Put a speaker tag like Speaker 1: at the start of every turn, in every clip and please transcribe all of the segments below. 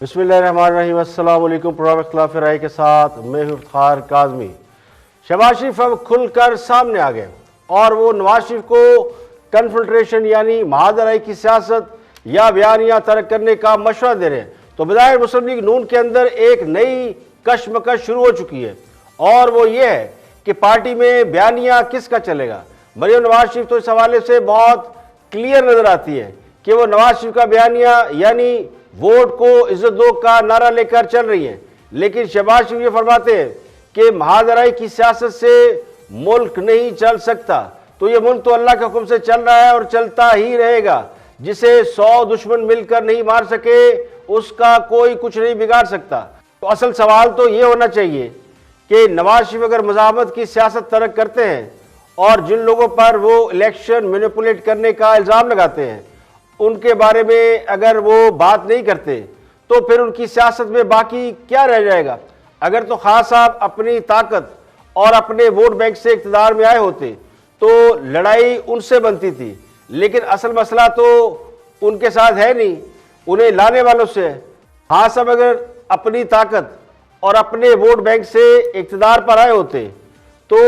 Speaker 1: बिस्मिल्लाहिर्रहमानिर्रहीम। अस्सलाम वालेकुम। प्रोग्राम इख्तिलाफ राय के साथ मैं हूं इफ्तिखार काज़मी। शहबाज शरीफ अब खुलकर सामने आ गए और वो नवाज शरीफ को कन्फ्रंट्रेशन यानी महादराई की सियासत या बयानियाँ तर्क करने का मशवरा दे रहे हैं। तो बज़ाहिर मुस्लिम लीग नून के अंदर एक नई कशमकश शुरू हो चुकी है और वो ये है कि पार्टी में बयानियाँ किसका चलेगा। मरीम नवाज शरीफ तो इस हवाले से बहुत क्लियर नजर आती है कि वो नवाज शरीफ का बयानिया यानी वोट को इज्जत दो का नारा लेकर चल रही है, लेकिन शहबाज शरीफ ये फरमाते हैं कि महादराई की सियासत से मुल्क नहीं चल सकता। तो ये मुल्क तो अल्लाह के हुक्म से चल रहा है और चलता ही रहेगा। जिसे 100 दुश्मन मिलकर नहीं मार सके उसका कोई कुछ नहीं बिगाड़ सकता। तो असल सवाल तो ये होना चाहिए कि नवाज शरीफ अगर मज़ाहमत की सियासत तरक करते हैं और जिन लोगों पर वो इलेक्शन मैनिपुलेट करने का इल्ज़ाम लगाते हैं उनके बारे में अगर वो बात नहीं करते तो फिर उनकी सियासत में बाकी क्या रह जाएगा। अगर तो खान साहब अपनी ताकत और अपने वोट बैंक से इक़्तिदार में आए होते तो लड़ाई उनसे बनती थी, लेकिन असल मसला तो उनके साथ है नहीं, उन्हें लाने वालों से है। खान साहब अगर अपनी ताकत और अपने वोट बैंक से इक़्तिदार पर आए होते तो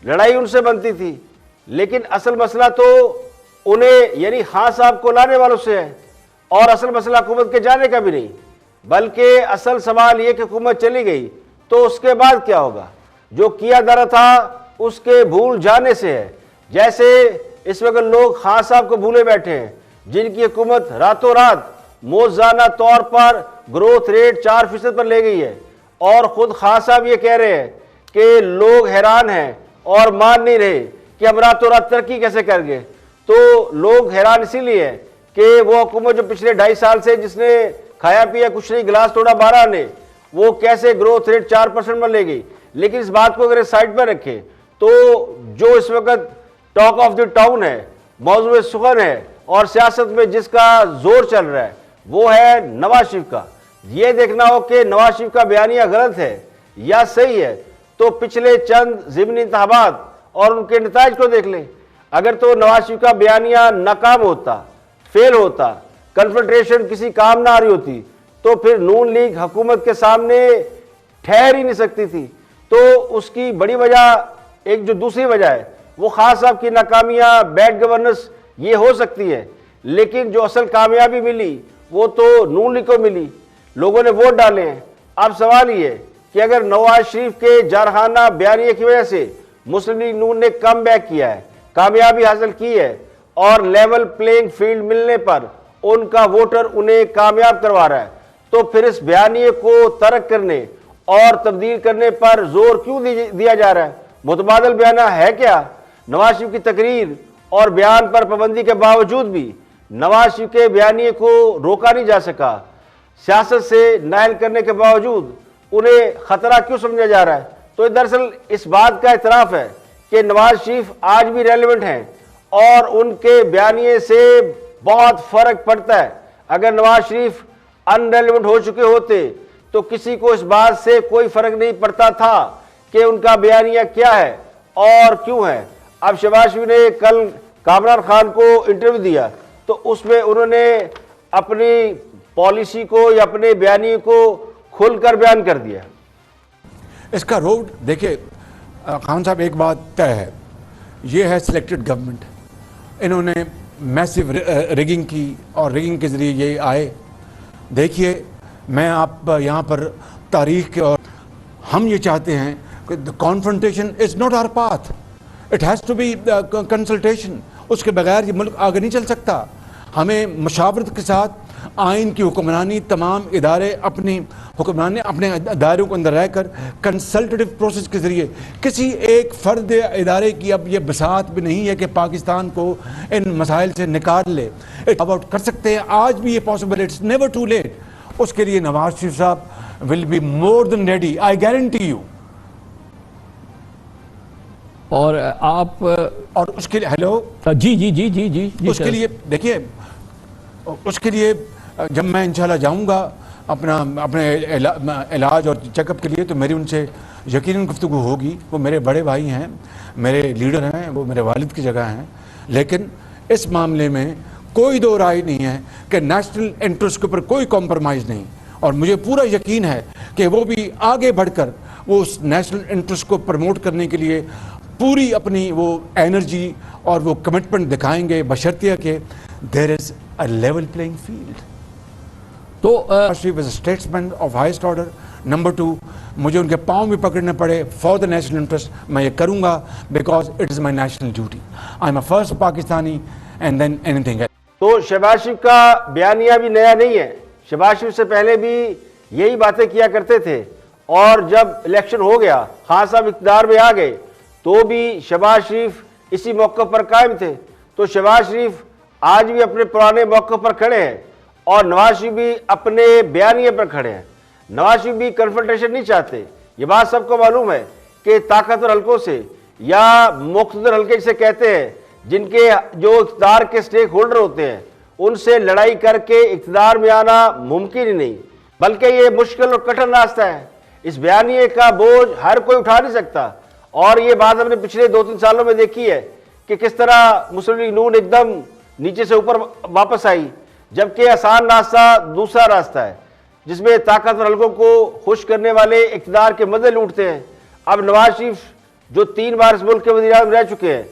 Speaker 1: लड़ाई उनसे बनती थी, लेकिन असल मसला तो उन्हें यानी खान साहब को लाने वालों से है। और असल मसला हुकूमत के जाने का भी नहीं, बल्कि असल सवाल ये कि हुकूमत चली गई तो उसके बाद क्या होगा। जो किया जा था उसके भूल जाने से है। जैसे इस वक्त लोग खान साहब को भूले बैठे हैं जिनकी हुकूमत रातों रात मौज़ाना तौर पर ग्रोथ रेट 4% पर ले गई है और ख़ुद खान साहब ये कह रहे हैं कि लोग हैरान हैं और मान नहीं रहे कि हम रातों रात तरक्की कैसे कर गए। तो लोग हैरान इसीलिए है कि वो हुकूमत जो पिछले 2.5 साल से जिसने खाया पिया कुछ नहीं गिलास तोड़ा 12 ने, वो कैसे ग्रोथ रेट 4% में ले गई। लेकिन इस बात को अगर साइड पर रखें तो जो इस वक्त टॉक ऑफ द टाउन है, मौजूद सुखन है और सियासत में जिसका जोर चल रहा है वो है नवाज शरीफ का। ये देखना हो कि नवाज शरीफ का बयानिया गलत है या सही है तो पिछले चंद ज़िमनी इंतखाबात और उनके नताइज को देख लें। अगर तो नवाज शरीफ का बयानिया नाकाम होता, फेल होता, कन्फ्रंट्रेशन किसी काम ना आ रही होती तो फिर नून लीग हुकूमत के सामने ठहर ही नहीं सकती थी। तो उसकी बड़ी वजह, एक जो दूसरी वजह है वो खान साहब की नाकामियां, बैड गवर्नेंस ये हो सकती है, लेकिन जो असल कामयाबी मिली वो तो नून लीग को मिली, लोगों ने वोट डाले हैं। अब सवाल ये कि अगर नवाज शरीफ के जारहाना बयानिए की वजह से मुस्लिम लीग नून ने कम बैक किया है, कामयाबी हासिल की है और लेवल प्लेइंग फील्ड मिलने पर उनका वोटर उन्हें कामयाब करवा रहा है, तो फिर इस बयानिए को तर्क करने और तब्दील करने पर जोर क्यों दिया जा रहा है। मुतबादल बयाना है क्या। नवाज शरीफ की तकरीर और बयान पर पाबंदी के बावजूद भी नवाज शरीफ के बयानिए को रोका नहीं जा सका। सियासत से नायल करने के बावजूद उन्हें खतरा क्यों समझा जा रहा है। तो दरअसल इस बात का इतराफ है कि नवाज शरीफ आज भी रेलिवेंट हैं और उनके बयानिए से बहुत फर्क पड़ता है। अगर नवाज शरीफ अनरेलिवेंट हो चुके होते तो किसी को इस बात से कोई फर्क नहीं पड़ता था कि उनका बयानिया क्या है और क्यों है। अब शहबाज शरीफ ने कल कामरान खान को इंटरव्यू दिया तो उसमें उन्होंने अपनी पॉलिसी को या अपने बयानिए को खुलकर बयान कर दिया।
Speaker 2: इसका रोड देखिए खान साहब, एक बात तय है, ये है सिलेक्टेड गवर्नमेंट। इन्होंने मैसिव रिगिंग की और रिगिंग के ज़रिए ये आए। देखिए मैं आप यहाँ पर तारीख के और हम ये चाहते हैं कि the confrontation is not our path, it has to be consultation. उसके बगैर ये मुल्क आगे नहीं चल सकता। हमें मशावरत के साथ आइन की हुक्मरानी, तमाम इदारे अपनी हुक्मरानी अपने दायरों के अंदर रहकर कंसल्टेटिव प्रोसेस के ज़रिए किसी एक फ़र्द इदारे की अब ये बसात भी नहीं है कि पाकिस्तान को इन मसाइल से निकाल ले। अबाउट कर सकते हैं, आज भी ये possible, it's never too late. उसके लिए नवाज शरीफ साहब will be more than ready, I guarantee you.
Speaker 3: और आप
Speaker 2: और उसके लिए हेलो
Speaker 3: जी जी जी जी जी, जी
Speaker 2: उसके लिए देखिए, उसके लिए जब मैं इंशाल्लाह जाऊंगा अपने इलाज और चेकअप के लिए तो मेरी उनसे यकीनन गुफ्तगू होगी। वो मेरे बड़े भाई हैं, मेरे लीडर हैं, वो मेरे वालिद की जगह हैं, लेकिन इस मामले में कोई दो राय नहीं है कि नेशनल इंटरेस्ट के ऊपर कोई कॉम्प्रोमाइज़ नहीं, और मुझे पूरा यकीन है कि वो भी आगे बढ़कर वो उस नेशनल इंटरेस्ट को प्रमोट करने के लिए पूरी अपनी वो एनर्जी और वो कमिटमेंट दिखाएंगे, बशर्ते कि there is a level playing field.
Speaker 3: तो
Speaker 2: statesman of highest order. Number 2, मुझे उनके पाँव भी पकड़ने पड़े फॉर द नेशनल इंटरेस्ट, मैं ये करूँगा because it is my national duty. I am a first Pakistani and than anything.
Speaker 1: तो शहबाज शरीफ का बयानिया भी नया नहीं है। शहबाज शरीफ से पहले भी यही बातें किया करते थे, और जब इलेक्शन हो गया, खान साहब इक़्तिदार में आ गए, तो भी शहबाज शरीफ इसी मौके पर कायम थे। तो शहबाज शरीफ आज भी अपने पुराने मौके पर खड़े हैं, और नवाज शरीफ भी अपने बयानिए पर खड़े हैं। नवाज शरीफ भी कन्फ्रंटेशन नहीं चाहते। ये बात सबको मालूम है कि ताकतवर हल्कों से या मुख्तदर हल्के जिसे कहते हैं, जिनके जो इक़्तिदार के स्टेक होल्डर होते हैं, उनसे लड़ाई करके इक़्तिदार में आना मुमकिन ही नहीं, बल्कि ये मुश्किल और कठिन रास्ता है। इस बयानिए का बोझ हर कोई उठा नहीं सकता, और ये बात हमने पिछले 2-3 सालों में देखी है कि किस तरह मुस्लिम लीग नून एकदम नीचे से ऊपर वापस आई, जबकि आसान रास्ता दूसरा रास्ता है जिसमें ताकतवर हल्कों को खुश करने वाले इक़्तिदार के मज़े लूटते हैं। अब नवाज शरीफ जो 3 बार इस मुल्क के वज़ीर-ए-आज़म रह चुके हैं,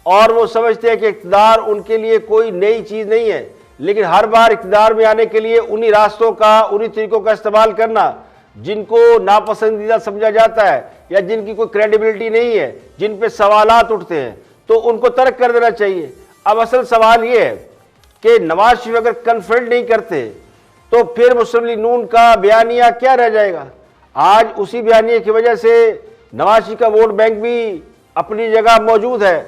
Speaker 1: और वो समझते हैं कि इक़्तिदार उनके लिए कोई नई चीज़ नहीं है, लेकिन हर बार इक़्तिदार में आने के लिए उन्हीं रास्तों का, उन्हीं तरीकों का इस्तेमाल करना जिनको नापसंदीदा समझा जाता है या जिनकी कोई क्रेडिबिलिटी नहीं है, जिन पे सवालात उठते हैं, तो उनको तर्क कर देना चाहिए। अब असल सवाल ये है कि नवाज शरीफ अगर कन्फ्रंट नहीं करते तो फिर मुस्लिम लीग नून का बयानिया क्या रह जाएगा। आज उसी बयानिए की वजह से नवाज शरीफ का वोट बैंक भी अपनी जगह मौजूद है।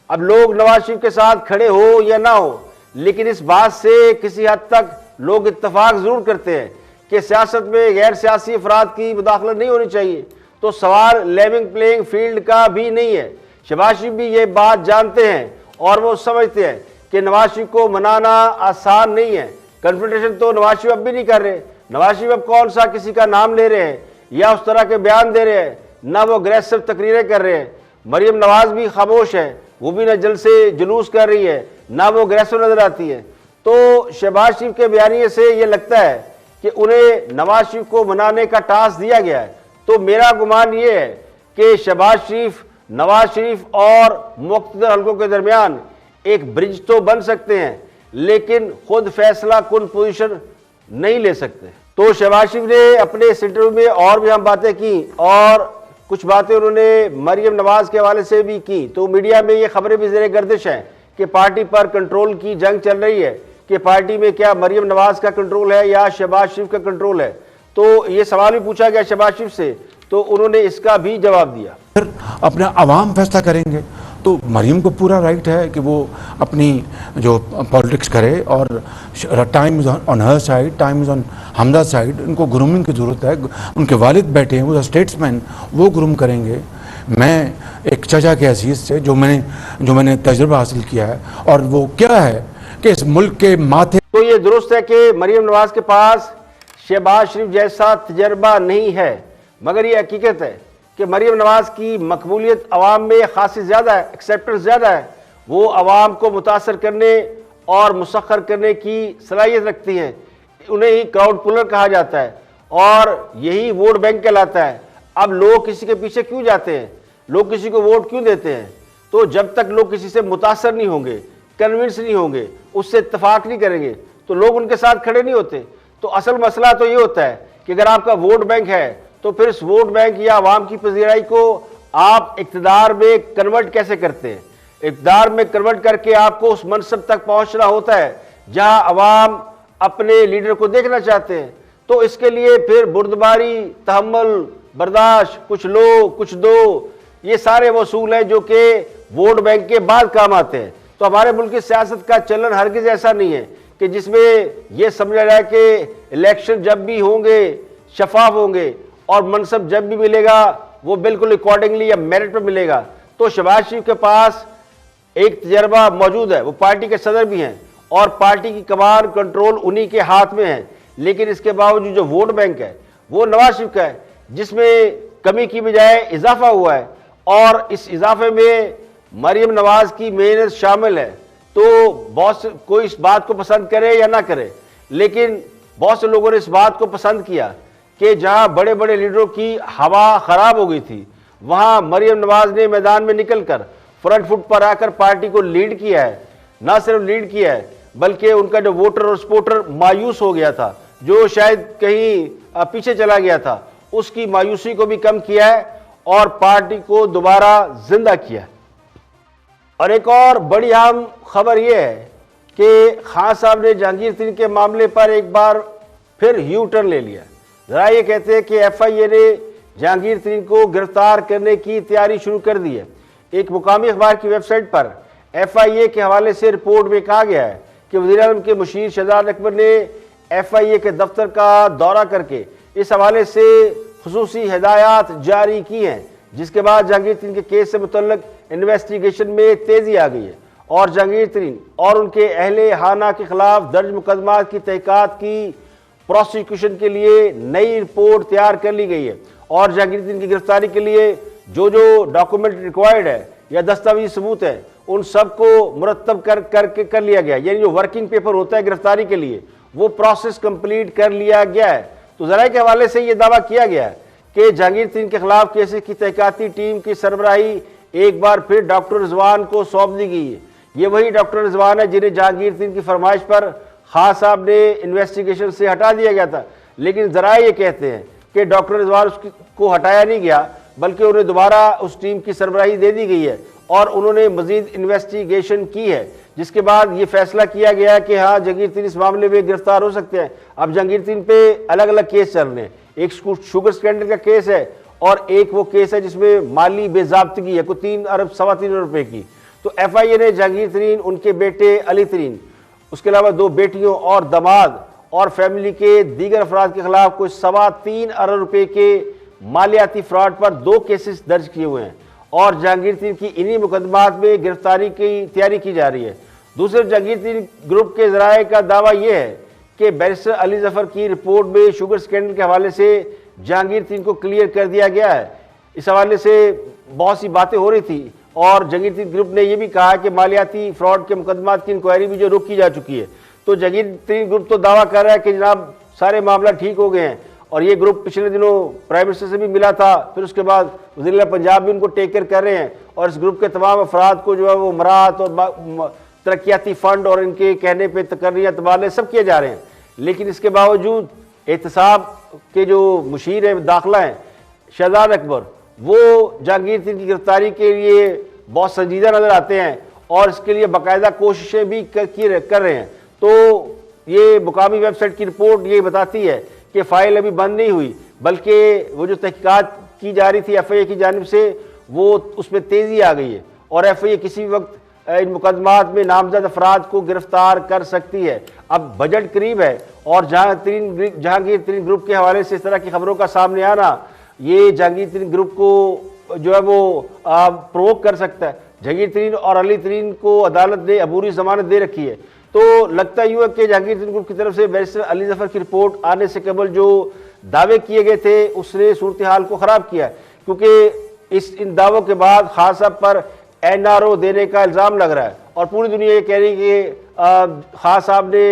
Speaker 1: अब लोग नवाज शरीफ के साथ खड़े हो या ना हो, लेकिन इस बात से किसी हद तक लोग इत्तफाक जरूर करते हैं कि सियासत में गैर सियासी अफराद की मुदाखलत नहीं होनी चाहिए। तो सवाल लेवल प्लेइंग फील्ड का भी नहीं है। शहबाज शरीफ भी ये बात जानते हैं, और वो समझते हैं कि नवाज शरीफ को मनाना आसान नहीं है। कन्फ्रंटेशन तो नवाज शरीफ अब भी नहीं कर रहे। नवाज शरीफ अब कौन सा किसी का नाम ले रहे हैं या उस तरह के बयान दे रहे हैं, ना वो अग्रेसिव तकरीरें कर रहे हैं। मरियम नवाज भी खामोश है, वो भी ना जल से जुलूस कर रही है, ना वो अग्रेसिव नजर आती है। तो शहबाज शरीफ के बयानिए से ये लगता है कि उन्हें नवाज शरीफ को मनाने का टास्क दिया गया है। तो मेरा गुमान ये है कि शहबाज शरीफ, नवाज शरीफ और मुख्तदर हल्कों के दरमियान एक ब्रिज तो बन सकते हैं, लेकिन खुद फैसला कुन पोजीशन नहीं ले सकते। तो शहबाज शरीफ ने अपने इस इंटरव्यू में और भी हम बातें की, और कुछ बातें उन्होंने मरियम नवाज के हवाले से भी की। तो मीडिया में ये खबरें भी ज़ेरे गर्दिश हैं कि पार्टी पर कंट्रोल की जंग चल रही है, कि पार्टी में क्या मरियम नवाज का कंट्रोल है या शहबाज शरीफ का कंट्रोल है। तो ये सवाल भी पूछा गया शहबाज शरीफ से, तो उन्होंने इसका भी जवाब दिया।
Speaker 2: फिर अपना अवाम फैसला करेंगे। तो मरीम को पूरा राइट है कि वो अपनी जो पॉलिटिक्स करे, और time is on her side, time is on Hamda side. उनको ग्रूमिंग की ज़रूरत है। उनके वालिद बैठे हैं, वो स्टेट्समैन, वो ग्रूम करेंगे। मैं एक चचा के हसीस से जो मैंने तजुर्बा हासिल किया है, और वो क्या है कि इस मुल्क के माथे।
Speaker 1: तो ये दुरुस्त है कि मरियम नवाज के पास शहबाज शरीफ जैसा तजर्बा नहीं है, मगर ये हकीकत है कि मरियम नवाज की मकबूलियत अवाम में खासी ज़्यादा है, एक्सेप्टेंस ज़्यादा है। वो अवाम को मुतासर करने और मुसख्खर करने की सलाहियत रखती हैं। उन्हें ही क्राउड पुलर कहा जाता है, और यही वोट बैंक कहलाता है। अब लोग किसी के पीछे क्यों जाते हैं, लोग किसी को वोट क्यों देते हैं? तो जब तक लोग किसी से मुतासर नहीं होंगे, कन्विंस नहीं होंगे, उससे इत्तफाक नहीं करेंगे, तो लोग उनके साथ खड़े नहीं होते। तो असल मसला तो ये होता है कि अगर आपका वोट बैंक है, तो फिर इस वोट बैंक या आवाम की पजीराई को आप इक़्तिदार में कन्वर्ट कैसे करते हैं? इक़्तिदार में कन्वर्ट करके आपको उस मनसब तक पहुंचना होता है जहां अवाम अपने लीडर को देखना चाहते हैं। तो इसके लिए फिर बुर्दबारी, तहम्मुल, बर्दाश्त, कुछ लो कुछ दो, ये सारे वो असूल हैं जो कि वोट बैंक के बाद काम आते हैं। तो हमारे मुल्क की सियासत का चलन हरगिज़ ऐसा नहीं है कि जिसमें यह समझा जाए कि इलेक्शन जब भी होंगे शफाफ होंगे, और मनसब जब भी मिलेगा वो बिल्कुल अकॉर्डिंगली या मेरिट पर मिलेगा। तो शहबाज शरीफ के पास एक तजर्बा मौजूद है, वो पार्टी के सदर भी हैं, और पार्टी की कमान कंट्रोल उन्हीं के हाथ में है। लेकिन इसके बावजूद जो वोट बैंक है वो नवाज शरीफ का है, जिसमें कमी की बजाय इजाफा हुआ है, और इस इजाफे में मरियम नवाज की मेहनत शामिल है। तो बहुत से कोई इस बात को पसंद करे या ना करे, लेकिन बहुत से लोगों ने इस बात को पसंद किया कि जहां बड़े बड़े लीडरों की हवा खराब हो गई थी, वहां मरियम नवाज ने मैदान में निकलकर फ्रंट फुट पर आकर पार्टी को लीड किया है। ना सिर्फ लीड किया है, बल्कि उनका जो वोटर और सपोर्टर मायूस हो गया था, जो शायद कहीं पीछे चला गया था, उसकी मायूसी को भी कम किया है और पार्टी को दोबारा जिंदा किया है। और एक और बड़ी अहम खबर यह है कि खान साहब ने जहांगीर तरीन के मामले पर एक बार फिर यू टर्न ले लिया। जरा ये कहते हैं कि एफआईए ने जहांगीर तरीन को गिरफ्तार करने की तैयारी शुरू कर दी है। एक मुकामी अखबार की वेबसाइट पर एफआईए के हवाले से रिपोर्ट में कहा गया है कि वज़ीर-ए-आज़म के मुशीर शहजाद अकबर ने एफआईए के दफ्तर का दौरा करके इस हवाले से खुसूसी हिदायत जारी की हैं, जिसके बाद जहांगीर तरीन के केस से मुतल्लिक इन्वेस्टिगेशन में तेजी आ गई है और जहांगीर तरीन और उनके अहले हाना के खिलाफ दर्ज मुकदमात की तहकीकात की प्रोसिक्यूशन के लिए नई रिपोर्ट तैयार कर ली गई है और जहांगीर तरीन की गिरफ्तारी के लिए जो जो डॉक्यूमेंट रिक्वायर्ड है या दस्तावेजी सबूत है, उन सबको मुरतब कर लिया गया। यानी जो वर्किंग पेपर होता है गिरफ्तारी के लिए, वो प्रोसेस कंप्लीट कर लिया गया है। तो जराये के हवाले से ये दावा किया गया है कि जहांगीर तरीन के खिलाफ केसेस की तहकीकाती टीम की सरबराही एक बार फिर डॉक्टर रिजवान को सौंप दी गई है। ये वही डॉक्टर रिजवान है जिन्हें जहांगीर तरीन की फरमाइश पर खान साहब ने इन्वेस्टिगेशन से हटा दिया गया था, लेकिन जराये ये कहते हैं कि डॉक्टर रिजवान उसको हटाया नहीं गया, बल्कि उन्हें दोबारा उस टीम की सरबराही दे दी गई है और उन्होंने मजीद इन्वेस्टिगेशन की है, जिसके बाद ये फैसला किया गया कि हाँ जहांगीर तरीन इस मामले में गिरफ्तार हो सकते हैं। अब जहांगीर तरीन पे अलग अलग केस चल रहे हैं, एक शुगर स्कैंडल का केस है और एक वो केस है जिसमें माली बेजाब्तगी है, कोई 3 अरब सवा 3 अरब रुपए की। तो एफआईए ने जहांगीर तरीन, उनके बेटे अली तरीन, उसके अलावा 2 बेटियों और दामाद और फैमिली के दीगर अफराद के खिलाफ कोई सवा 3 अरब रुपए के मालियाती फ्रॉड पर 2 केसेस दर्ज किए हुए हैं और जहांगीर तरीन की इन्हीं मुकदमात में गिरफ्तारी की तैयारी की जा रही है। दूसरे जहांगीर तरीन ग्रुप के जराये का दावा यह है कि बैरिस्टर अली जफर की रिपोर्ट में शुगर स्कैंडल के हवाले से जहांगीर तरीन को क्लियर कर दिया गया है। इस हवाले से बहुत सी बातें हो रही थी और जहांगीर तरीन ग्रुप ने यह भी कहा कि मालियाती फ्रॉड के मुकदमात की इंक्वायरी भी जो रोकी जा चुकी है। तो जहांगीर तरीन ग्रुप तो दावा कर रहा है कि जनाब सारे मामला ठीक हो गए हैं और ये ग्रुप पिछले दिनों प्राइम मिनिस्टर से भी मिला था, फिर उसके बाद वज़ीर पंजाब भी उनको टेक केयर कर रहे हैं और इस ग्रुप के तमाम अफराद को जो है वो मराहत और तरक्याती फंड और इनके कहने पर तकर्रियाँ तबादले सब किए जा रहे हैं। लेकिन इसके बावजूद एहतसाब के जो मुशीर है दाखिला हैं शहजाद अकबर, वो जहांगीर तरीन की गिरफ्तारी के लिए बहुत संजीदा नज़र आते हैं और इसके लिए बाकायदा कोशिशें भी कर रहे हैं। तो ये मुकामी वेबसाइट की रिपोर्ट ये बताती है कि फ़ाइल अभी बंद नहीं हुई, बल्कि वो जो तहकीकात की जा रही थी एफआईए की जानिब से, वो उसमें तेज़ी आ गई है और एफआईए किसी भी वक्त इन मुकदमात में नामजद अफराद को गिरफ्तार कर सकती है। अब बजट करीब है और जहांगीर तरीन ग्रुप के हवाले से इस तरह की खबरों का सामने आना, ये जहांगीर तरीन ग्रुप को जो है वो प्रोवोक कर सकता है। जहांगीर तरीन और अली तरीन को अदालत ने अबूरी जमानत दे रखी है, तो लगता यूँ है कि जहांगीर तरीन ग्रुप की तरफ से बैरिस्टर अली जफर की रिपोर्ट आने से कबल जो दावे किए गए थे उसने सूरत हाल को ख़राब किया, क्योंकि इन दावों के बाद खान साहब पर एनआरओ देने का इल्ज़ाम लग रहा है और पूरी दुनिया ये कह रही है कि खान साहब ने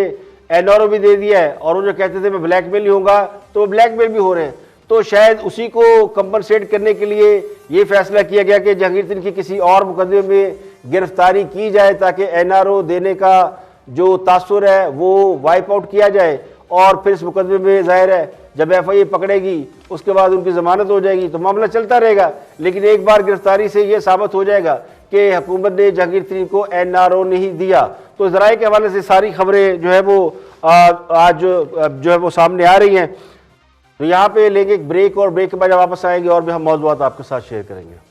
Speaker 1: एनआरओ भी दे दिया है और वो जो कहते थे मैं ब्लैकमेल ही होगा, तो वो ब्लैकमेल भी हो रहे हैं। तो शायद उसी को कंपनसेट करने के लिए ये फैसला किया गया कि जहांगीर तरीन की किसी और मुकदमे में गिरफ्तारी की जाए ताकि एनआरओ देने का जो तासुर है वो वाइप आउट किया जाए और फिर इस मुकदमे में जाहिर है जब एफआईए पकड़ेगी उसके बाद उनकी जमानत हो जाएगी तो मामला चलता रहेगा। लेकिन एक बार गिरफ्तारी से ये साबित हो जाएगा कि हुकूमत ने जहांगीर तरीन को एनआरओ नहीं दिया। तो ज़राए के हवाले से सारी खबरें जो है वो आज जो है वो सामने आ रही हैं। तो यहाँ पे लेंगे एक ब्रेक और ब्रेक के बाद वापस आएंगे और भी हम मौज़ूआत आपके साथ शेयर करेंगे।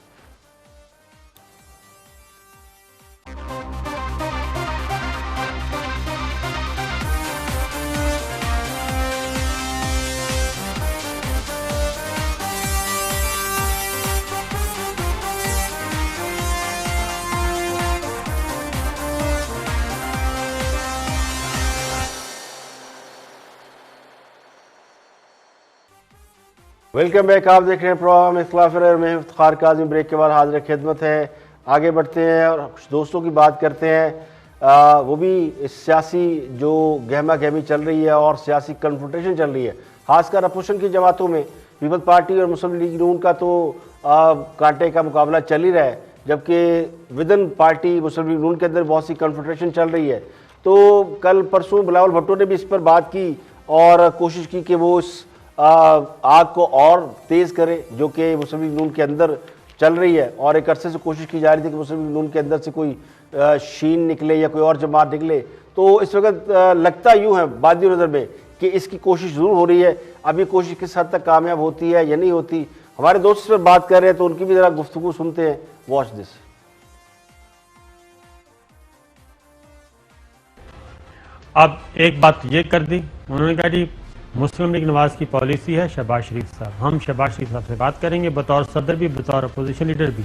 Speaker 1: Welcome back. आप देख रहे हैं प्रोग्राम इख्तिलाफ राय और मैं इफ्तिखार काज़मी। ब्रेक के बाद हाजिर खिदमत है। आगे बढ़ते हैं और कुछ दोस्तों की बात करते हैं। वो भी इस सियासी जो गहमा गहमी चल रही है और सियासी कन्फ्रंटेशन चल रही है, खासकर अपोजिशन की जमातों में पीपल्स पार्टी और मुस्लिम लीग नून का तो कांटे का मुकाबला चल ही रहा है, जबकि विदिन पार्टी मुस्लिम लीग नून के अंदर बहुत सी कन्फ्रंटेशन चल रही है। तो कल परसों बिलावल भुट्टो ने भी इस पर बात की और कोशिश की कि वो इस आग को और तेज़ करे जो कि मुस्लिम लीग नून के अंदर चल रही है, और एक अरसे से कोशिश की जा रही थी कि मुस्लिम लीग नून के अंदर से कोई शीन निकले या कोई और जमात निकले। तो इस वक्त लगता यूँ है बादी नज़र में कि इसकी कोशिश ज़रूर हो रही है। अभी कोशिश किस हद तक कामयाब होती है या नहीं होती, हमारे दोस्त इस पर बात कर रहे हैं तो उनकी भी ज़रा गुफ्तगू सुनते हैं। Watch this.
Speaker 4: अब एक बात ये कर दी उन्होंने कहा जी मुस्लिम लीग नवाज की पॉलिसी है शहबाज शरीफ साहब, हम शहबाज शरीफ साहब से बात करेंगे बतौर सदर भी बतौर अपोजिशन लीडर भी,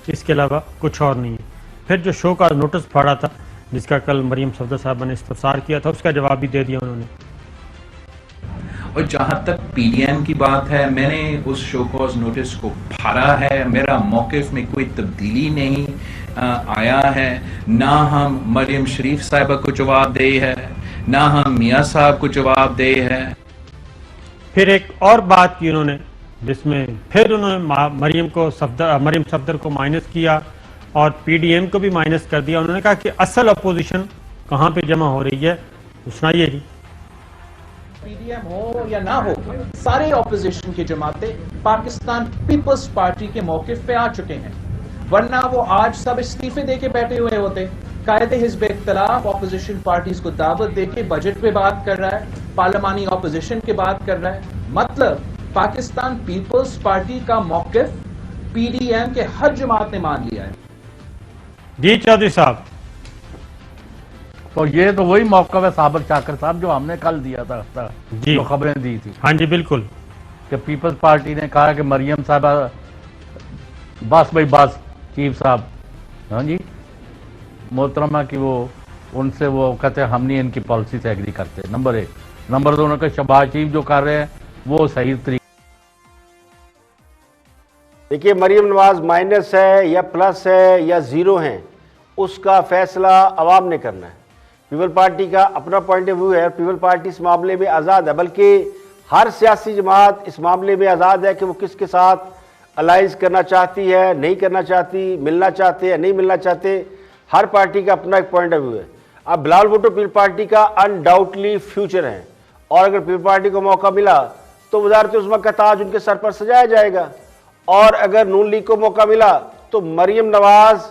Speaker 4: इसके अलावा कुछ और नहीं है। फिर जो शो का नोटिस फाड़ा था जिसका कल मरियम सफदर साहब ने इस्तफसार किया था उसका जवाब भी दे दिया उन्होंने।
Speaker 5: और जहां तक पीडीएम की बात है, मैंने उस शो कॉज नोटिस को फाड़ा है, मेरा मौक़िफ़ में कोई तब्दीली नहीं आया है, ना हम मरियम शरीफ साहिबा को जवाब दे है, ना हम मियाँ साहब को जवाब दे है।
Speaker 4: फिर एक और बात की उन्होंने जिसमें फिर उन्होंने मरियम सफदर को माइनस किया और पीडीएम को भी माइनस कर दिया। उन्होंने कहा कि असल अपोजिशन कहाँ पे जमा हो रही है, सुनाइए जी।
Speaker 6: पीडीएम हो या ना हो, सारे ऑपोजिशन की जमातें पाकिस्तान पीपल्स पार्टी के मौकिफ पे आ चुके हैं, वरना वो आज सब इस्तीफे देके बैठे हुए होते। कायदे हिज़्ब इख्तिलाफ ऑपोजिशन पार्टीज को दावत देके बजट पे बात कर रहा है, पार्लिमानी ऑपोजिशन की बात कर रहा है। मतलब पाकिस्तान पीपल्स पार्टी का मौकिफ पीडीएम के हर जमात ने मान लिया है।
Speaker 4: जी चौधरी साहब,
Speaker 3: तो ये तो वही मौका है साबिर चाकर साहब जो हमने कल दिया था
Speaker 4: जी,
Speaker 3: जो खबरें दी थी।
Speaker 4: हाँ जी बिल्कुल,
Speaker 3: कि पीपल्स पार्टी ने कहा कि मरियम साहबा बस भाई बस चीफ साहब, हाँ जी मोहतरमा की वो उनसे वो कहते हैं हम नहीं इनकी पॉलिसी से एग्री करते, नंबर 1। नंबर 2 के शहबाज शरीफ जो कर रहे हैं वो सही तरीके।
Speaker 1: देखिए मरियम नवाज माइनस है या प्लस है या ज़ीरो है, उसका फैसला अवाम ने करना है। पीपल पार्टी का अपना पॉइंट ऑफ व्यू है, पीपल पार्टी इस मामले में आज़ाद है, बल्कि हर सियासी जमात इस मामले में आज़ाद है कि वो किसके साथ अलाइंस करना चाहती है, नहीं करना चाहती, मिलना चाहते हैं, नहीं मिलना चाहते। हर पार्टी का अपना एक पॉइंट ऑफ व्यू है। अब बिलावल भुट्टो पीपल पार्टी का अनडाउटली फ्यूचर है, और अगर पीपल पार्टी को मौका मिला तो वज़ारत उज़्मा का ताज उनके सर पर सजाया जाएगा, और अगर नून लीग को मौका मिला तो मरियम नवाज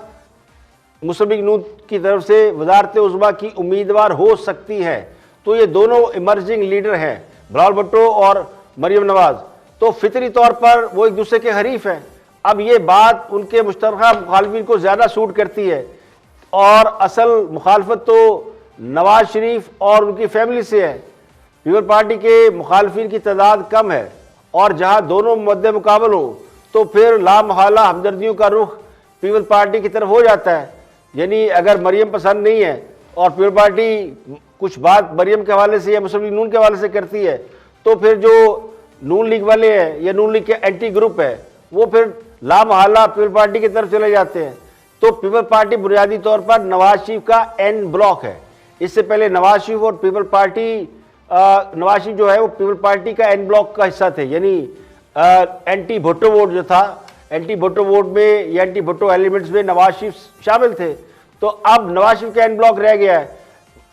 Speaker 1: मुस्लिम लीग नून की तरफ से वज़ारत उज़्मा की उम्मीदवार हो सकती है। तो ये दोनों इमर्जिंग लीडर हैं, बिलावल भुट्टो और मरियम नवाज, तो फितरी तौर पर वो एक दूसरे के हरीफ हैं। अब ये बात उनके मुश्तरका मुखालफिन को ज़्यादा सूट करती है, और असल मुखालफत तो नवाज शरीफ और उनकी फैमिली से है। पीपल पार्टी के मुखालफिन की तादाद कम है, और जहाँ दोनों मद्दे मुकाबल हो तो फिर लामहला हमदर्दियों का रुख पीपल पार्टी की तरफ हो जाता है। यानी अगर मरियम पसंद नहीं है और पीपल पार्टी कुछ बात मरियम के हवाले से या मुस्लिम लीग नून के हवाले से करती है, तो फिर जो नून लीग वाले हैं या नून लीग के एंटी ग्रुप है वो फिर लामहला पीपल पार्टी की तरफ चले जाते हैं। तो पीपल पार्टी बुनियादी तौर पर नवाज शरीफ का एन ब्लॉक है। इससे पहले नवाज शरीफ और पीपल पार्टी नवाज शरीफ जो है वो पीपल पार्टी का एन ब्लॉक का हिस्सा थे, यानी एंटी भुट्टो वोट जो था, एंटी भुट्टो वोट में या एंटी भुट्टो एलिमेंट्स में नवाज शरीफ शामिल थे। तो अब नवाज शरीफ का एन ब्लॉक रह गया है,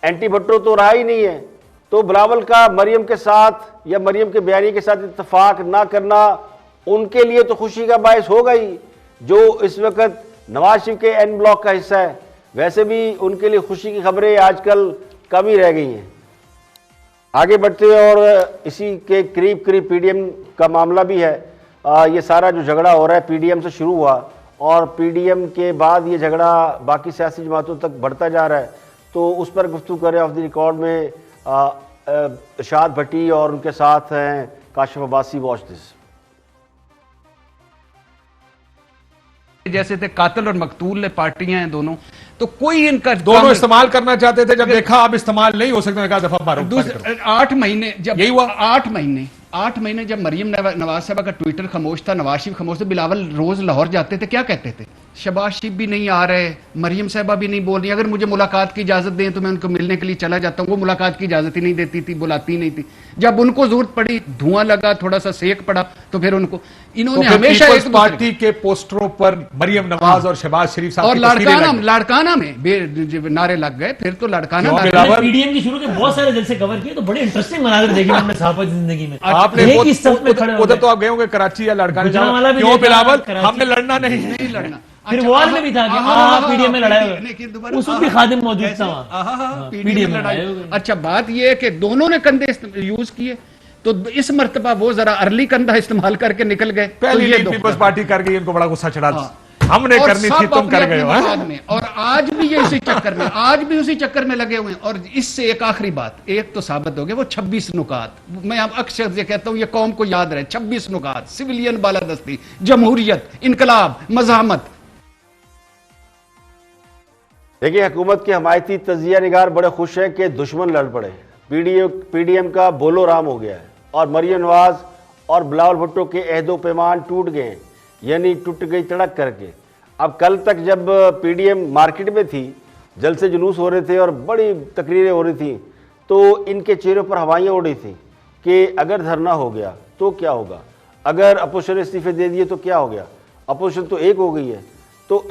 Speaker 1: एंटी भुट्टो तो रहा ही नहीं है। तो बिलावल का मरियम के साथ या मरियम के बयानी के साथ इत्तेफाक ना करना उनके लिए तो खुशी का बायस होगा ही, जो इस वक्त नवाज शरीफ के एन ब्लॉक का हिस्सा है। वैसे भी उनके लिए खुशी की खबरें आजकल कम ही रह गई हैं। आगे बढ़ते हुए और इसी के करीब करीब पीडीएम का मामला भी है। ये सारा जो झगड़ा हो रहा है पीडीएम से शुरू हुआ और पीडीएम के बाद ये झगड़ा बाकी सियासी जमातों तक बढ़ता जा रहा है। तो उस पर गुफ्तगू करें ऑफ द रिकॉर्ड में इरशाद भट्टी और उनके साथ हैं काशिफ अब्बासी। Watch this.
Speaker 7: जैसे थे कातिल और मकतूल ने पार्टियां हैं दोनों, तो कोई इनका
Speaker 2: दोनों इस्तेमाल करना चाहते थे, जब देखा अब इस्तेमाल नहीं हो सकता, कहा दफा मारो।
Speaker 7: 8 महीने जब
Speaker 2: यही हुआ,
Speaker 7: 8 महीने 8 महीने जब मरियम नवाज साहबा का ट्विटर खामोश था, नवाज शरीफ खामोश थे, बिलावल रोज लाहौर जाते थे, क्या कहते थे? शहबाज शरीफ भी नहीं आ रहे, मरियम साहबा भी नहीं बोल रही, अगर मुझे मुलाकात की इजाजत दें तो मैं उनको मिलने के लिए चला जाता हूं। वो मुलाकात की इजाजत ही नहीं देती थी, बुलाती नहीं थी। जब उनको जरूरत पड़ी, धुआं लगा, थोड़ा सा सेक पड़ा, तो फिर उनको इन्होंने
Speaker 8: तो
Speaker 7: हमेशा
Speaker 8: पीपल्स पार्टी के पोस्टरों पर मरियम नवाज और शहबाज शरीफ साहब
Speaker 7: और
Speaker 8: की तस्वीरें लगी।
Speaker 7: लाड़काना में नारे लग गए, फिर तो लाड़काना
Speaker 8: क्यों
Speaker 7: नारे-
Speaker 8: बिलावल?
Speaker 9: पीडीएम की शुरू के बहुत सारे जलसे कवर किए, तो बड़े इंटरेस्टिंग मनाजर देखे हमने सहाफत की जिंदगी में।
Speaker 8: आपने
Speaker 9: एक ही सफ में खड़े हो
Speaker 8: उधर
Speaker 9: गए।
Speaker 8: तो आप गए होंगे कराची या लड़काने,
Speaker 9: गुजरांवाला भी
Speaker 8: क्यों
Speaker 9: देखा,
Speaker 8: बिलावल?
Speaker 9: कराची।
Speaker 8: हमने लड़ना नहीं है।
Speaker 7: नहीं लड़ना।
Speaker 9: फिर
Speaker 7: अच्छा,
Speaker 9: वॉर में भी था कि पीडीएम में लड़ाई हो गई। उस वक्त भी खादिम मौजूद था वहाँ।
Speaker 7: पीडीएम में लड़ाई हो गई। अच्छा, बात यह है कि दोनों ने कंधे यूज किए, तो इस मर्तबा वो जरा अर्ली कंधा इस्तेमाल करके निकल गए।
Speaker 8: पहली
Speaker 7: तो ये
Speaker 8: लीग
Speaker 7: दुख
Speaker 8: पीपल्स
Speaker 7: था।
Speaker 8: पार्टी कर गई, इनको बड़ा गुस्सा चढ़ा।
Speaker 7: हाँ।
Speaker 8: हमने
Speaker 7: और
Speaker 8: करनी थी,
Speaker 7: सब
Speaker 8: तुम कर
Speaker 7: अपने
Speaker 8: गए हो।
Speaker 7: अपने मकान में, और आज भी ये उसी चक्कर में, आज भी उसी चक्कर में लगे हुए हैं। और इससे एक आखिरी बात, एक तो साबित हो गया, वो 26 नुकात, मैं अब अक्सर ये कहता हूं, ये कौम को याद रहे, 26 नुकात, सिविलियन बालादस्ती, जमहूरियत, इनकलाब, मज़ाहमत।
Speaker 1: देखिए, हुकूमत के हमायती तजिया निगार बड़े खुश हैं कि दुश्मन लड़ पड़े। पीडीएम का बोलो राम हो गया है और मरियम नवाज और बिलावल भुट्टो के अहदो पैमान टूट गए हैं, यानी टूट गई तड़क करके। अब कल तक जब पीडीएम मार्केट में थी, जलसे जुलूस हो रहे थे और बड़ी तकरीरें हो रही थी, तो इनके चेहरों पर हवाइयाँ उड़ी थी कि अगर धरना हो गया तो क्या होगा, अगर अपोजिशन ने इस्तीफे दे दिए तो क्या हो गया। अपोजिशन तो एक हो गई है। तो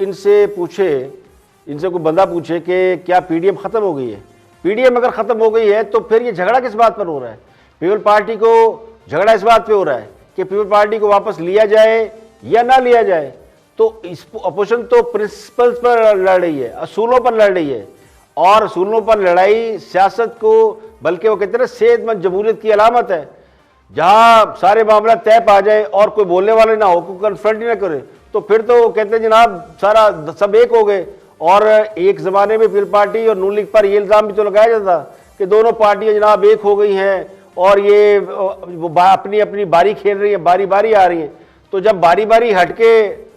Speaker 1: इनसे कोई बंदा पूछे कि क्या पीडीएम ख़त्म हो गई है। पीडीएम अगर ख़त्म हो गई है तो फिर ये झगड़ा किस बात पर हो रहा है। पीपल पार्टी को झगड़ा इस बात पे हो रहा है कि पीपल पार्टी को वापस लिया जाए या ना लिया जाए। तो इस अपोजिशन तो प्रिंसिपल्स पर लड़ रही है, असूलों पर लड़ रही है, और असूलों पर लड़ाई सियासत को, बल्कि वो कहते हैं सेहतमंद जमहूरियत की अलामत है। जहाँ सारे मामला तय पा जाए और कोई बोलने वाले ना हो, कोई कन्फ्रंट ही ना करे, तो फिर तो कहते हैं जनाब सारा सब एक हो गए। और एक ज़माने में पीपल पार्टी और नून लीग पर ये इल्ज़ाम भी तो लगाया जाता कि दोनों पार्टियां जनाब एक हो गई हैं और ये वो अपनी अपनी बारी खेल रही है, बारी बारी आ रही है। तो जब बारी बारी हटके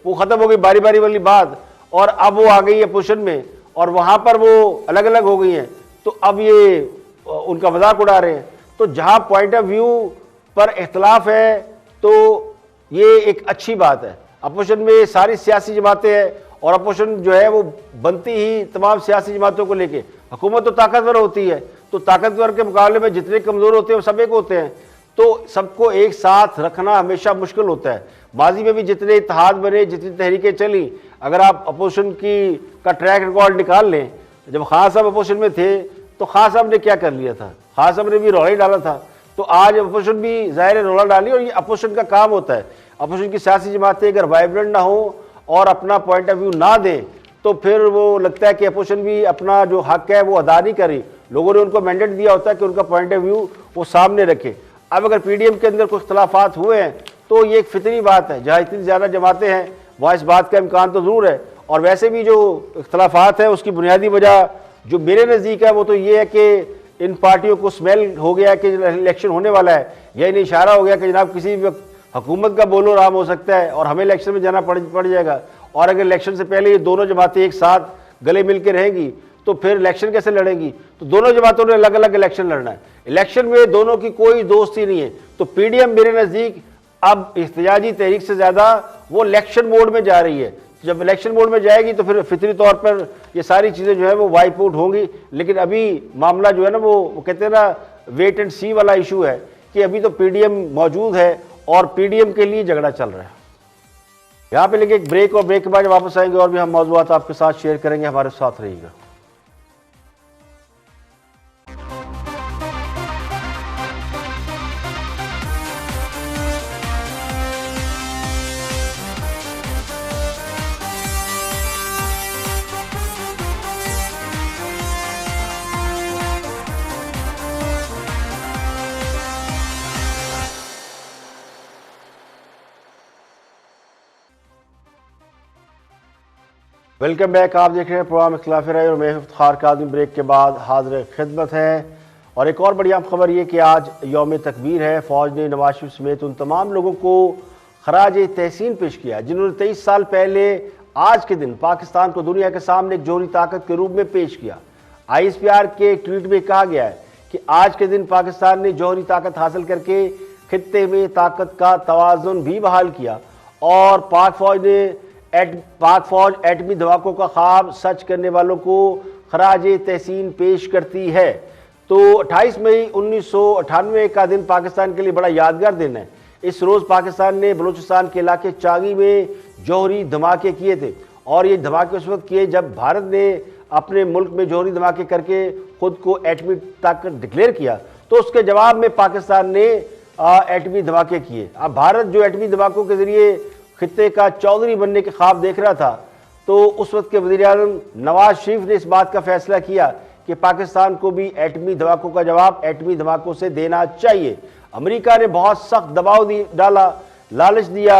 Speaker 1: वो ख़त्म हो गई बारी बारी वाली बात, और अब वो आ गई है पोजिशन में और वहाँ पर वो अलग अलग हो गई हैं, तो अब ये उनका मजाक उड़ा रहे हैं। तो जहाँ पॉइंट ऑफ व्यू पर इख्तलाफ है तो ये एक अच्छी बात है। अपोजिशन में सारी सियासी जमातें हैं और अपोजिशन जो है वो बनती ही तमाम सियासी जमातों को लेके। हुकूमत तो ताकतवर होती है, तो ताकतवर के मुकाबले में जितने कमज़ोर होते हैं वो सब एक होते हैं। तो सबको एक साथ रखना हमेशा मुश्किल होता है। माजी में भी जितने इत्तेहाद बने, जितनी तहरीकें चली, अगर आप अपोजिशन का ट्रैक रिकॉर्ड निकाल लें, जब खान साहब अपोजिशन में थे तो खान साहब ने क्या कर लिया था, खान साहब ने भी रौला ही डाला था। तो आज अपोजिशन भी ज़ाहिर रौला डाली, और ये अपोजिशन का काम होता है। अपोजिशन की सियासी जमातें अगर वाइब्रेंट ना हो और अपना पॉइंट ऑफ व्यू ना दें तो फिर वो लगता है कि अपोजिशन भी अपना जो हक है वो अदा नहीं करी। लोगों ने उनको मैंडेट दिया होता है कि उनका पॉइंट ऑफ व्यू वो सामने रखे। अब अगर पीडीएम के अंदर कुछ इख्तलाफात हुए हैं तो ये एक फितरी बात है, जहाँ इतनी ज़्यादा जमातें हैं वहाँ इस बात का इम्कान तो ज़रूर है। और वैसे भी जो इख्तलाफात है उसकी बुनियादी वजह जो मेरे नज़दीक है वो तो ये है कि इन पार्टियों को स्मेल हो गया कि इलेक्शन होने वाला है, या इन्हें इशारा हो गया कि जनाब किसी भी वक्त हुकूमत का बोलो राम हो सकता है और हमें इलेक्शन में जाना पड़ जाएगा। और अगर इलेक्शन से पहले ये दोनों जमातें एक साथ गले मिल के रहेंगी तो फिर इलेक्शन कैसे लड़ेंगी। तो दोनों जमातों ने अलग अलग इलेक्शन लड़ना है, इलेक्शन में दोनों की कोई दोस्ती नहीं है। तो पीडीएम मेरे नज़दीक अब इख्तियाजी तहरीक से ज़्यादा वो इलेक्शन मोड में जा रही है। जब इलेक्शन मोड में जाएगी तो फिर फितरी तौर पर ये सारी चीज़ें जो है वो वाइप आउट होंगी। लेकिन अभी मामला जो है ना वो कहते हैं ना वेट एंड सी वाला इशू है कि अभी तो पीडीएम मौजूद है और पीडीएम के लिए झगड़ा चल रहा है। यहाँ पे लेके एक ब्रेक, और ब्रेक के बाद वापस आएंगे और भी हम मौजूदात आपके साथ शेयर करेंगे। हमारे साथ रहिएगा। Welcome back. आप देख रहे हैं प्रोग्राम इख्तिलाफ राय और मैं इफ्तिखार काज़मी। ब्रेक के बाद हाजिर खिदमत है और एक और बड़ी अहम खबर ये कि आज यौम तकबीर है। फ़ौज ने नवाज शरीफ समेत उन तमाम लोगों को खराज तहसीन पेश किया जिन्होंने 23 साल पहले आज के दिन पाकिस्तान को दुनिया के सामने एक जोहरी ताकत के रूप में पेश किया। ISPR के एक ट्वीट में कहा गया है कि आज के दिन पाकिस्तान ने जोहरी ताकत हासिल करके खित्ते में ताकत का तवाज़ुन भी बहाल किया और पाक फौज एटमी धमाकों का ख्वाब सच करने वालों को खराज तहसीन पेश करती है। तो 28 मई 1998 का दिन पाकिस्तान के लिए बड़ा यादगार दिन है। इस रोज़ पाकिस्तान ने बलूचिस्तान के इलाके चांगी में जौहरी धमाके किए थे और ये धमाके उस वक्त किए जब भारत ने अपने मुल्क में जौहरी धमाके करके खुद को एटमी ताकत डिक्लेयर किया, तो उसके जवाब में पाकिस्तान ने एटमी धमाके किए। अब भारत जो एटमी धमाकों के जरिए खित्ते का चौधरी बनने के ख्वाब देख रहा था, तो उस वक्त के वज़ीर-ए-आज़म नवाज शरीफ ने इस बात का फैसला किया कि पाकिस्तान को भी एटमी धमाकों का जवाब एटमी धमाकों से देना चाहिए। अमेरिका ने बहुत सख्त दबाव डाला, लालच दिया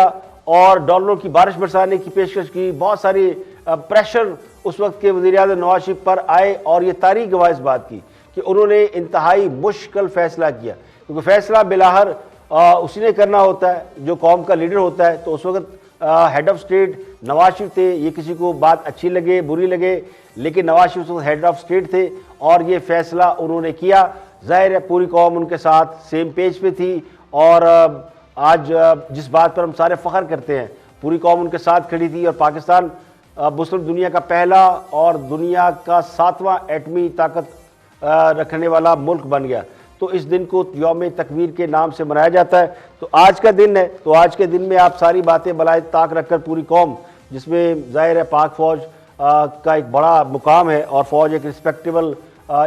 Speaker 1: और डॉलरों की बारिश बरसाने की पेशकश की। बहुत सारी प्रेशर उस वक्त के वज़ीर-ए-आज़म नवाज शरीफ पर आए और ये तारीख गवाह इस बात की कि उन्होंने इंतहाई मुश्किल फैसला किया, क्योंकि फैसला बिलाहर उसी ने करना होता है जो कौम का लीडर होता है। तो उस वक्त head of state Nawaz Sharif थे। ये किसी को बात अच्छी लगे बुरी लगे, लेकिन नवाज शरीफ उस वक्त हेड ऑफ स्टेट थे और ये फैसला उन्होंने किया। जाहिर है पूरी कौम उनके साथ सेम पेज पे थी और आज जिस बात पर हम सारे फ़ख्र करते हैं, पूरी कौम उनके साथ खड़ी थी और पाकिस्तान मुस्लिम दुनिया का पहला और दुनिया का 7वां एटमी ताकत रखने वाला मुल्क बन गया। तो इस दिन को यौम तकबीर के नाम से मनाया जाता है। तो आज का दिन है, तो आज के दिन में आप सारी बातें बलाए ताक रखकर पूरी कौम, जिसमें जाहिर है पाक फ़ौज का एक बड़ा मुकाम है और फ़ौज एक रिस्पेक्टेबल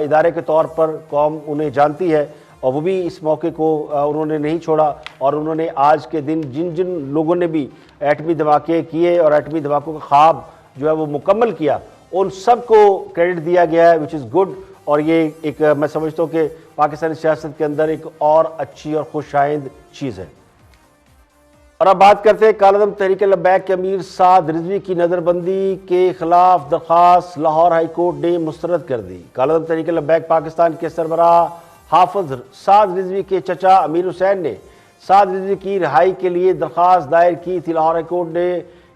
Speaker 1: इदारे के तौर पर कौम उन्हें जानती है, और वो भी इस मौके को उन्होंने नहीं छोड़ा और उन्होंने आज के दिन जिन जिन लोगों ने भी एटमी धमाके किए और एटमी धमाकों का ख्वाब जो है वो मुकम्मल किया, उन सब को क्रेडिट दिया गया है, विच इज़ गुड। और ये एक मैं समझता हूँ कि पाकिस्तानी सियासत के अंदर एक और अच्छी और खुशाइंद चीज़ है। और अब बात करते हैं कालादम तहरीक लब्बैक के अमीर साद रिजवी की नज़रबंदी के खिलाफ दरख्वास्त लाहौर हाई कोर्ट ने मुस्तरद कर दी। कालादम तहरीक लब्बैक पाकिस्तान के सरबराह हाफिज साद रिजवी के चचा अमीर हुसैन ने साद रिजवी की रिहाई के लिए दरख्वास्त दायर की थी। लाहौर हाई कोर्ट ने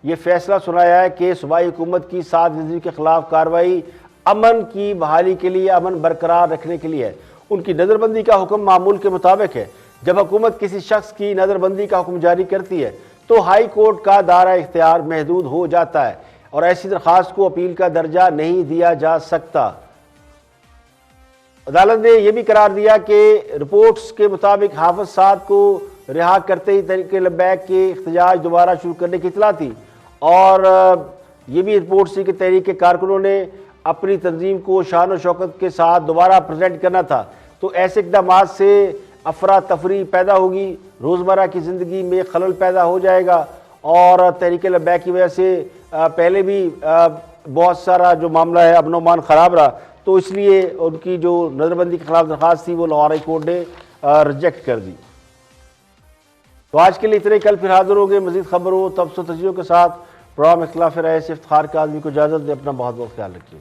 Speaker 1: यह फैसला सुनाया है कि सूबाई हुकूमत की साद रिजवी के खिलाफ कार्रवाई अमन की बहाली के लिए, अमन बरकरार रखने के लिए है। उनकी नज़रबंदी का हुक्म मामूल के मुताबिक है। जब हुकूमत किसी शख्स की नज़रबंदी का हुक्म जारी करती है तो हाई कोर्ट का दायरा इख्तियार महदूद हो जाता है और ऐसी दरख्वास्त को अपील का दर्जा नहीं दिया जा सकता। अदालत ने यह भी करार दिया कि रिपोर्ट्स के मुताबिक हाफिज साद को रिहा करते ही तहरीक लब्बैक के एहतजाज दोबारा शुरू करने की इतला थी और ये भी रिपोर्ट थी कि तहरीक के कारकुनों ने अपनी तंजीम को शान और शौकत के साथ दोबारा प्रेजेंट करना था। तो ऐसे इक़दाम से अफरा तफरी पैदा होगी, रोज़मर्रा की ज़िंदगी में खलल पैदा हो जाएगा और तहरीक लब्बैक की वजह से पहले भी बहुत सारा जो मामला है अमन अमान ख़राब रहा। तो इसलिए उनकी जो नज़रबंदी के खिलाफ दरख्वास्त थी वो लाहौर हाई कोर्ट ने रिजेक्ट कर दी। तो आज के लिए इतने, कल फिर हाजिर होंगे मज़ीद खबर हो तबसर तजियों के साथ। प्रोग्राम इख्तिलाफ राय से इफ्तिखार काज़मी को इजाज़त दे। अपना बहुत बहुत ख्याल रखिए।